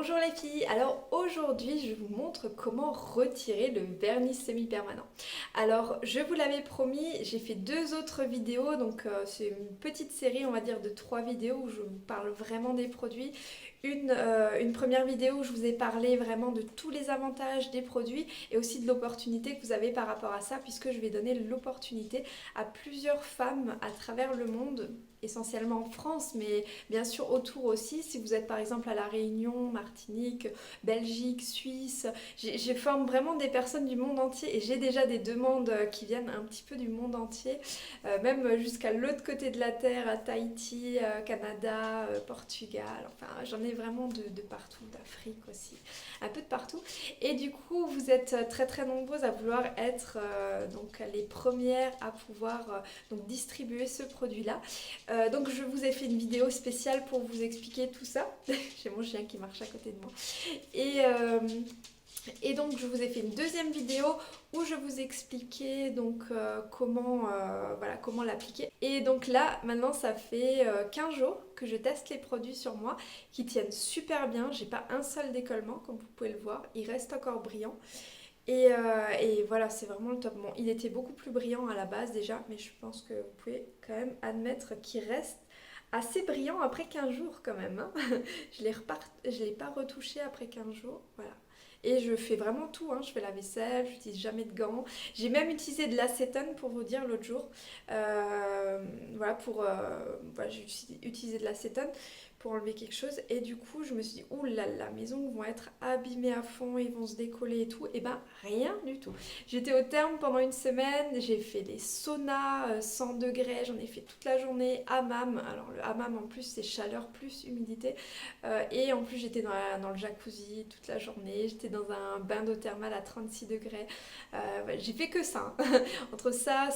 Bonjour les filles, alors aujourd'hui je vous montre comment retirer le vernis semi-permanent. Alors je vous l'avais promis, j'ai fait deux autres vidéos, donc c'est une petite série on va dire de 3 vidéos où je vous parle vraiment des produits. Une première vidéo où je vous ai parlé vraiment de tous les avantages des produits et aussi de l'opportunité que vous avez par rapport à ça, puisque je vais donner l'opportunité à plusieurs femmes à travers le monde, essentiellement en France, mais bien sûr autour aussi. Si vous êtes par exemple à La Réunion, Martinique, Belgique, Suisse, je forme vraiment des personnes du monde entier et j'ai déjà des demandes qui viennent un petit peu du monde entier, même jusqu'à l'autre côté de la terre, à Tahiti, Canada, Portugal, enfin j'en ai vraiment de partout, d'Afrique aussi, un peu de partout. Et du coup vous êtes très très nombreuses à vouloir être donc les premières à pouvoir donc distribuer ce produit là. Donc je vous ai fait une vidéo spéciale pour vous expliquer tout ça. J'ai mon chien qui marche à côté de moi. Et, euh, et donc je vous ai fait une deuxième vidéo où je vous expliquais donc comment l'appliquer. Et donc là maintenant ça fait 15 jours que je teste les produits sur moi qui tiennent super bien. J'ai pas un seul décollement comme vous pouvez le voir. Il reste encore brillant. Et voilà, c'est vraiment le top. Bon, il était beaucoup plus brillant à la base déjà, mais je pense que vous pouvez quand même admettre qu'il reste assez brillant après 15 jours quand même, hein. Je l'ai pas retouché après 15 jours, voilà. Et je fais vraiment tout, hein. Je fais la vaisselle, j'utilise jamais de gants. J'ai même utilisé de l'acétone pour vous dire l'autre jour. Voilà, voilà, j'ai utilisé de l'acétone pour enlever quelque chose. Et du coup, je me suis dit, ouh là là, mes ongles vont être abîmés à fond, ils vont se décoller et tout. Et ben, rien du tout. J'étais au terme pendant une semaine, j'ai fait des saunas, 100 degrés, j'en ai fait toute la journée, hammam. Alors, le hammam en plus, c'est chaleur plus humidité. Et en plus, j'étais dans le jacuzzi toute la journée, j'étais dans un bain d'eau thermale à 36 degrés. Ouais, j'ai fait que ça, hein. Entre ça,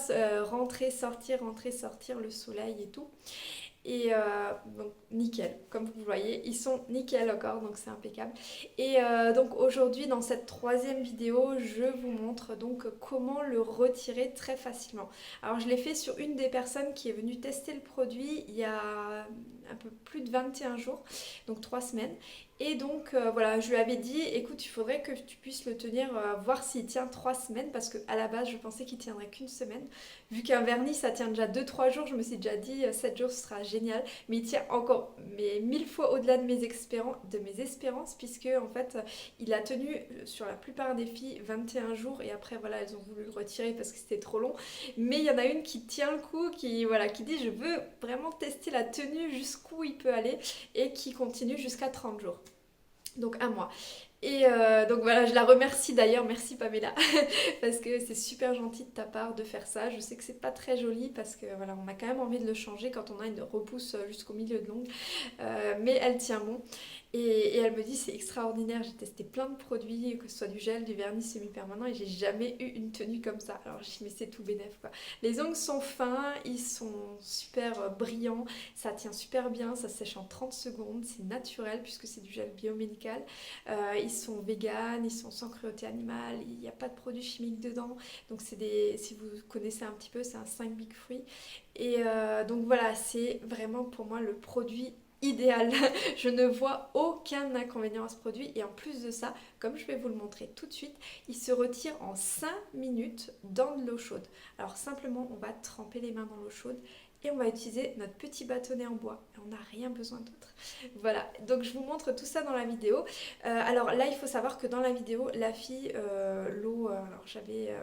rentrer, sortir, le soleil et tout. Donc nickel, comme vous voyez, ils sont nickel encore, donc c'est impeccable. Donc aujourd'hui, dans cette troisième vidéo, je vous montre donc comment le retirer très facilement. Alors je l'ai fait sur une des personnes qui est venue tester le produit il y a un peu plus de 21 jours, donc 3 semaines. Et donc voilà, je lui avais dit, écoute, il faudrait que tu puisses le tenir, voir s'il tient 3 semaines, parce qu'à la base, je pensais qu'il tiendrait qu'une semaine. Vu qu'un vernis, ça tient déjà 2-3 jours, je me suis déjà dit, 7 jours, ce sera génial. Mais il tient encore mais 1000 fois au-delà de mes espérances, puisque en fait, il a tenu sur la plupart des filles 21 jours, et après, voilà, elles ont voulu le retirer parce que c'était trop long. Mais il y en a une qui tient le coup, qui dit, je veux vraiment tester la tenue jusqu'où il peut aller, et qui continue jusqu'à 30 jours. Donc un mois. Donc voilà, je la remercie d'ailleurs, merci Pamela, parce que c'est super gentil de ta part de faire ça. Je sais que c'est pas très joli parce que voilà, on a quand même envie de le changer quand on a une repousse jusqu'au milieu de l'ongle. Mais elle tient bon. Et elle me dit c'est extraordinaire, j'ai testé plein de produits, que ce soit du gel, du vernis semi-permanent, et j'ai jamais eu une tenue comme ça. Alors je dis mais c'est tout bénef quoi. Les ongles sont fins, ils sont super brillants, ça tient super bien, ça sèche en 30 secondes, c'est naturel puisque c'est du gel biomédical. Ils sont véganes, ils sont sans cruauté animale, il n'y a pas de produits chimiques dedans. Donc si vous connaissez un petit peu, c'est un 5 big fruits. Donc voilà, c'est vraiment pour moi le produit idéal. Je ne vois aucun inconvénient à ce produit. Et en plus de ça, comme je vais vous le montrer tout de suite, il se retire en 5 minutes dans de l'eau chaude. Alors simplement, on va tremper les mains dans l'eau chaude et on va utiliser notre petit bâtonnet en bois. Et on n'a rien besoin d'autre. Voilà, donc je vous montre tout ça dans la vidéo. Alors là, il faut savoir que dans la vidéo, la fille, l'eau, alors j'avais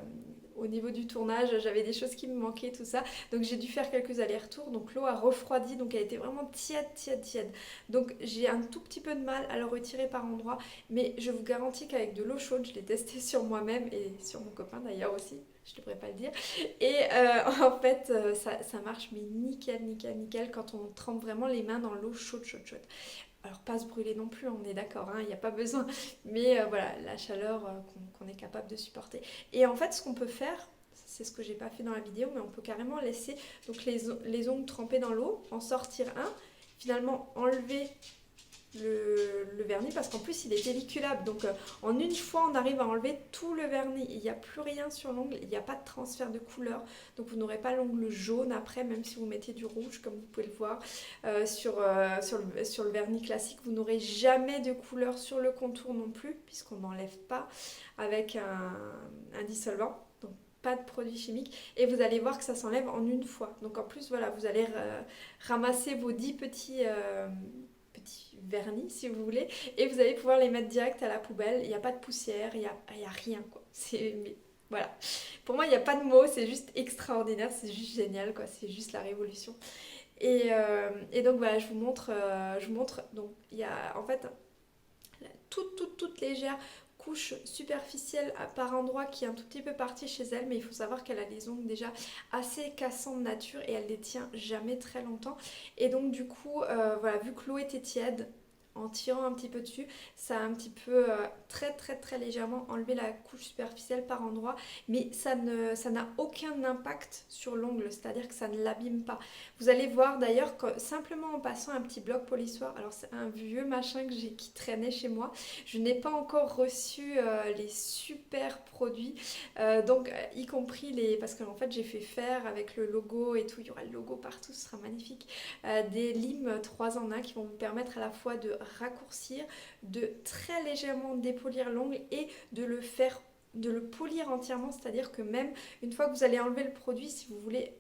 au niveau du tournage, j'avais des choses qui me manquaient, tout ça. Donc j'ai dû faire quelques allers-retours. Donc l'eau a refroidi, donc elle était vraiment tiède, tiède, tiède. Donc j'ai un tout petit peu de mal à le retirer par endroits. Mais je vous garantis qu'avec de l'eau chaude, je l'ai testé sur moi-même et sur mon copain d'ailleurs aussi. Je ne devrais pas le dire. En fait, ça marche, mais nickel, nickel, nickel quand on trempe vraiment les mains dans l'eau chaude, chaude, chaude. Alors pas se brûler non plus, on est d'accord, hein, il n'y a pas besoin. Mais voilà, la chaleur qu'on est capable de supporter. Et en fait, ce qu'on peut faire, c'est ce que j'ai pas fait dans la vidéo, mais on peut carrément laisser donc les ongles trempés dans l'eau, en sortir un, finalement enlever le vernis parce qu'en plus il est pelliculable. Donc en une fois on arrive à enlever tout le vernis. Il n'y a plus rien sur l'ongle, il n'y a pas de transfert de couleur. Donc vous n'aurez pas l'ongle jaune après, même si vous mettez du rouge comme vous pouvez le voir sur le vernis classique. Vous n'aurez jamais de couleur sur le contour non plus puisqu'on n'enlève pas avec un dissolvant. Donc pas de produits chimiques et vous allez voir que ça s'enlève en une fois. Donc en plus voilà, vous allez ramasser vos 10 petits vernis si vous voulez et vous allez pouvoir les mettre direct à la poubelle. Il n'y a pas de poussière, il y a rien quoi. Voilà, pour moi il n'y a pas de mots, c'est juste extraordinaire, c'est juste génial quoi, c'est juste la révolution. Et donc voilà, je vous montre donc il y a en fait toute légère couche superficielle par endroit qui est un tout petit peu partie chez elle, mais il faut savoir qu'elle a les ongles déjà assez cassants de nature et elle les tient jamais très longtemps. Et donc du coup, voilà, vu que l'eau était tiède, en tirant un petit peu dessus, ça a un petit peu très légèrement enlevé la couche superficielle par endroit, mais ça n'a aucun impact sur l'ongle, c'est-à-dire que ça ne l'abîme pas. Vous allez voir d'ailleurs que simplement en passant un petit bloc polissoir, alors c'est un vieux machin qui traînait chez moi, je n'ai pas encore reçu les super produits, donc y compris parce qu'en fait j'ai fait faire avec le logo et tout, il y aura le logo partout, ce sera magnifique, des limes 3 en 1 qui vont vous permettre à la fois de raccourcir, de très légèrement dépolir l'ongle et de le polir entièrement, c'est-à-dire que même une fois que vous allez enlever le produit, si vous voulez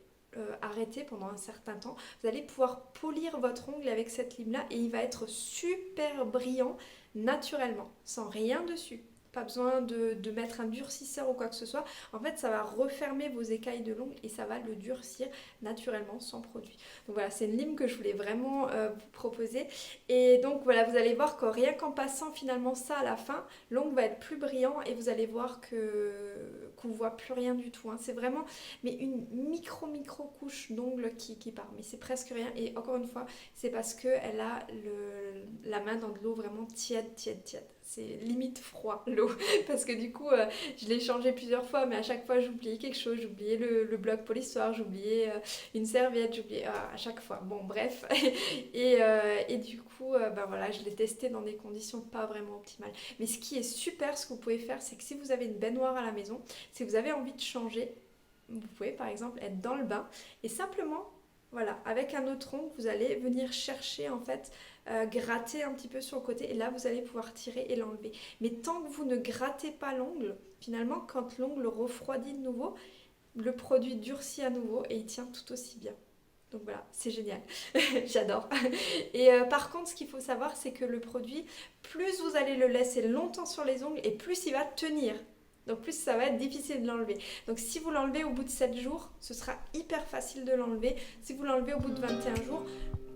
arrêter pendant un certain temps, vous allez pouvoir polir votre ongle avec cette lime là et il va être super brillant naturellement, sans rien dessus. Pas besoin de mettre un durcisseur ou quoi que ce soit. En fait, ça va refermer vos écailles de l'ongle et ça va le durcir naturellement sans produit. Donc voilà, c'est une lime que je voulais vraiment vous proposer. Et donc voilà, vous allez voir que rien qu'en passant finalement ça à la fin, l'ongle va être plus brillant et vous allez voir qu'on voit plus rien du tout. Hein. C'est vraiment mais une micro couche d'ongle qui part. Mais c'est presque rien. Et encore une fois, c'est parce qu'elle a la main dans de l'eau vraiment tiède. C'est limite froid l'eau parce que du coup je l'ai changé plusieurs fois mais à chaque fois j'oubliais quelque chose, j'oubliais le bloc polissoir, j'oubliais une serviette, j'oubliais à chaque fois, bon bref et du coup ben voilà, je l'ai testé dans des conditions pas vraiment optimales. Mais ce qui est super, ce que vous pouvez faire, c'est que si vous avez une baignoire à la maison, si vous avez envie de changer, vous pouvez par exemple être dans le bain et simplement voilà, avec un autre ongle, vous allez venir chercher en fait, gratter un petit peu sur le côté et là vous allez pouvoir tirer et l'enlever. Mais tant que vous ne grattez pas l'ongle, finalement quand l'ongle refroidit de nouveau, le produit durcit à nouveau et il tient tout aussi bien. Donc voilà, c'est génial, j'adore. Et par contre, ce qu'il faut savoir, c'est que le produit, plus vous allez le laisser longtemps sur les ongles et plus il va tenir. Donc plus ça va être difficile de l'enlever. Donc si vous l'enlevez au bout de 7 jours, ce sera hyper facile de l'enlever. Si vous l'enlevez au bout de 21 jours,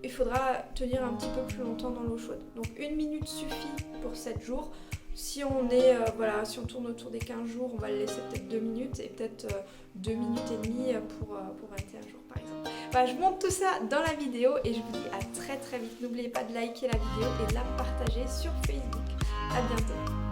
il faudra tenir un petit peu plus longtemps dans l'eau chaude. Donc 1 minute suffit pour 7 jours. Si on est, voilà, si on tourne autour des 15 jours, on va le laisser peut-être 2 minutes et peut-être 2 minutes et demie pour 21 jours par exemple. Voilà, je vous montre tout ça dans la vidéo et je vous dis à très vite. N'oubliez pas de liker la vidéo et de la partager sur Facebook. À bientôt.